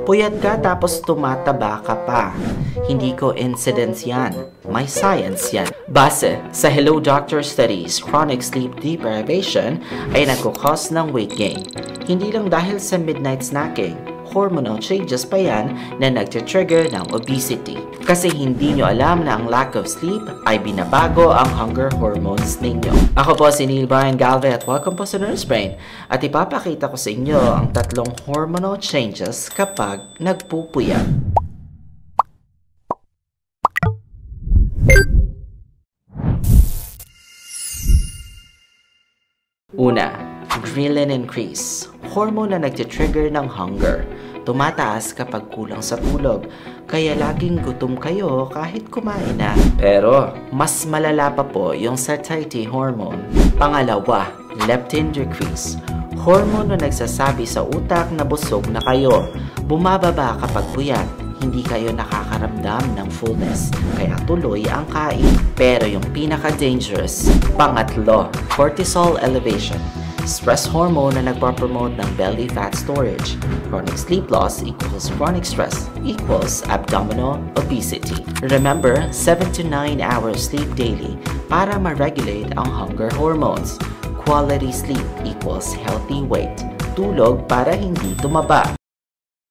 Puyat ka tapos tumataba ka pa. Hindi coincidence yan. May science yan. Base sa Hello Doctor Studies, chronic sleep deprivation ay nagkukos ng weight gain. Hindi lang dahil sa midnight snacking. Hormonal changes pa yan na nagtitrigger ng obesity. Kasi hindi nyo alam na ang lack of sleep ay binabago ang hunger hormones ninyo. Ako po si Neil Brian Galvez at welcome po sa Nurse Brain. At ipapakita ko sa inyo ang tatlong hormonal changes kapag nagpupuyat. Una, ghrelin increase. Hormone na nagtitrigger ng hunger. Tumataas kapag kulang sa tulog, kaya laging gutom kayo kahit kumain na. Pero, mas malala pa po yung satiety hormone. Pangalawa, leptin decrease. Hormone na nagsasabi sa utak na busog na kayo. Bumababa kapag puyat. Hindi kayo nakakaramdam ng fullness, kaya tuloy ang kain. Pero yung pinaka-dangerous, pangatlo, cortisol elevation. Stress hormone na nagpapromote ng belly fat storage. Chronic sleep loss equals chronic stress equals abdominal obesity. Remember, 7 to 9 hours sleep daily para ma-regulate ang hunger hormones. Quality sleep equals healthy weight. Tulog para hindi tumaba.